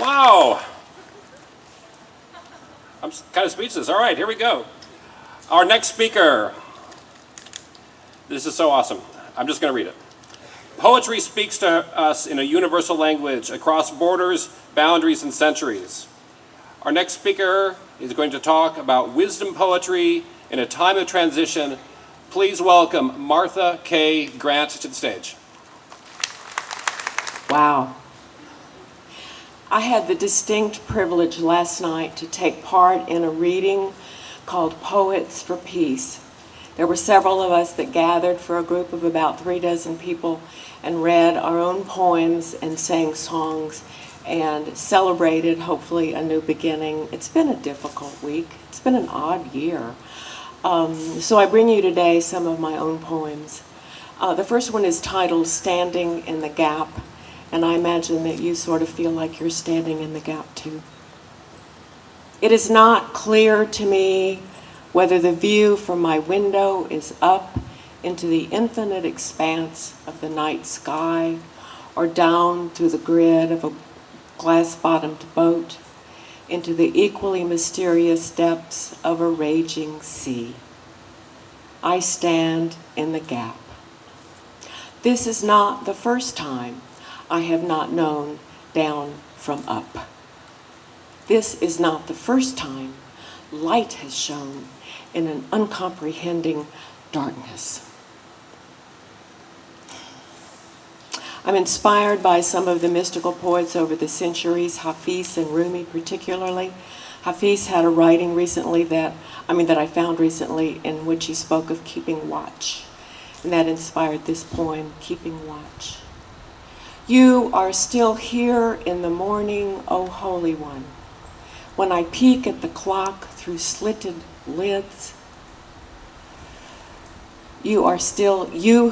Wow. I'm kind of speechless. All right, here we go. Our next speaker. This is so awesome. I'm just going to read it. Poetry speaks to us in a universal language across borders, boundaries, and centuries. Our next speaker is going to talk about wisdom poetry in a time of transition. Please welcome Martha K. Grant to the stage. Wow. I had the distinct privilege last night to take part in a reading called Poets for Peace. There were several of us that gathered for a group of about 36 people and read our own poems and sang songs and celebrated, hopefully, a new beginning. It's been a difficult week. It's been an odd year. So I bring you today some of my own poems. The first one is titled Standing in the Gap, and I imagine that you sort of feel like you're standing in the gap too. It is not clear to me whether the view from my window is up into the infinite expanse of the night sky or down through the grid of a glass-bottomed boat into the equally mysterious depths of a raging sea. I stand in the gap. This is not the first time I have not known down from up. This is not the first time light has shone in an uncomprehending darkness. I'm inspired by some of the mystical poets over the centuries, Hafiz and Rumi particularly. Hafiz had a writing recently that I found recently in which he spoke of keeping watch. And that inspired this poem, Keeping Watch. You are still here in the morning, O Holy One. When I peek at the clock through slitted lids, you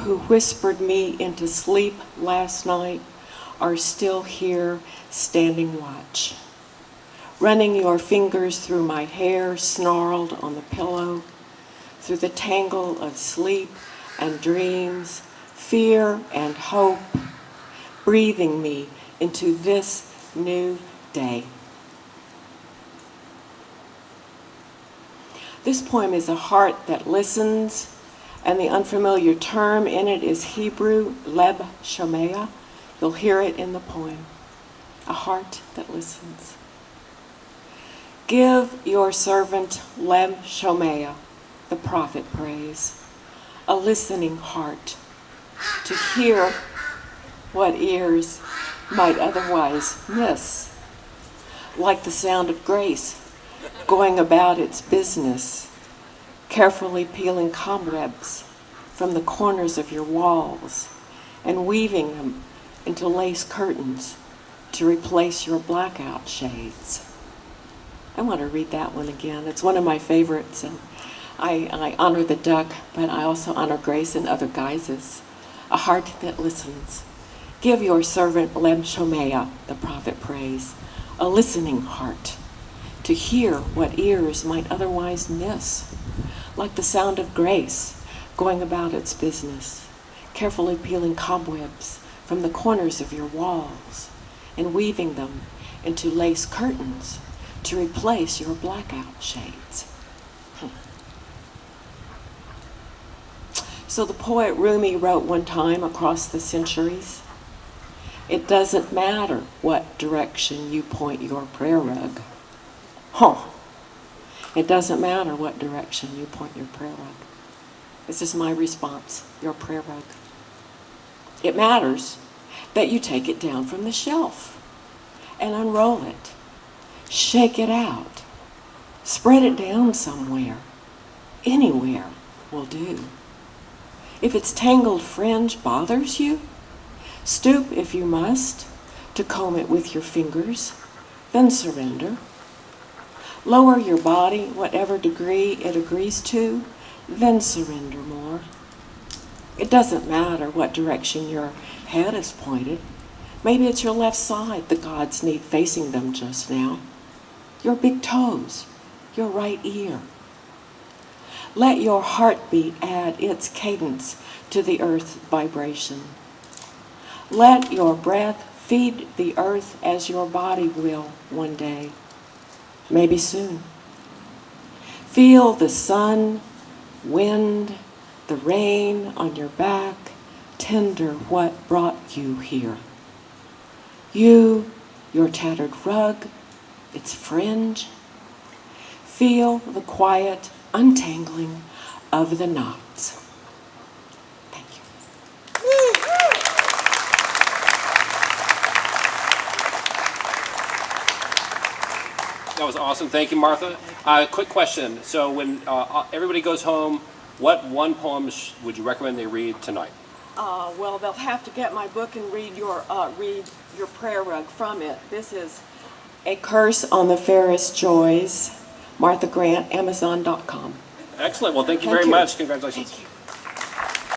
who whispered me into sleep last night are still here standing watch. Running your fingers through my hair snarled on the pillow, through the tangle of sleep and dreams, fear and hope, breathing me into this new day. This poem is a heart that listens, and the unfamiliar term in it is Hebrew, leb shomeah. You'll hear it in the poem, a heart that listens. Give your servant leb shomeah, the prophet prays, a listening heart to hear what ears might otherwise miss, like the sound of grace going about its business, carefully peeling cobwebs from the corners of your walls and weaving them into lace curtains to replace your blackout shades. I want to read that one again. It's one of my favorites, and I honor the duck, but I also honor grace in other guises. A heart that listens. Give your servant leb shomeah, the prophet prays, a listening heart to hear what ears might otherwise miss, like the sound of grace going about its business, carefully peeling cobwebs from the corners of your walls and weaving them into lace curtains to replace your blackout shades. So the poet Rumi wrote one time across the centuries, it doesn't matter what direction you point your prayer rug. It doesn't matter what direction you point your prayer rug. This is my response, your prayer rug. It matters that you take it down from the shelf and unroll it. Shake it out. Spread it down somewhere. Anywhere will do. If its tangled fringe bothers you, stoop if you must to comb it with your fingers, then surrender. Lower your body, whatever degree it agrees to, then surrender more. It doesn't matter what direction your head is pointed. Maybe it's your left side the gods need facing them just now. Your big toes, your right ear. Let your heartbeat add its cadence to the earth's vibration. Let your breath feed the earth as your body will one day, maybe soon. Feel the sun, wind, the rain on your back, tender what brought you here. You, your tattered rug, its fringe. Feel the quiet untangling of the knots. Thank you. That was awesome. Thank you, Martha. Quick question. So when everybody goes home, what one poem would you recommend they read tonight? Well, they'll have to get my book and read your prayer rug from it. This is A Curse on the Fairest Joys, Martha Grant, Amazon.com. Excellent. Well, thank you very much. Congratulations. Thank you.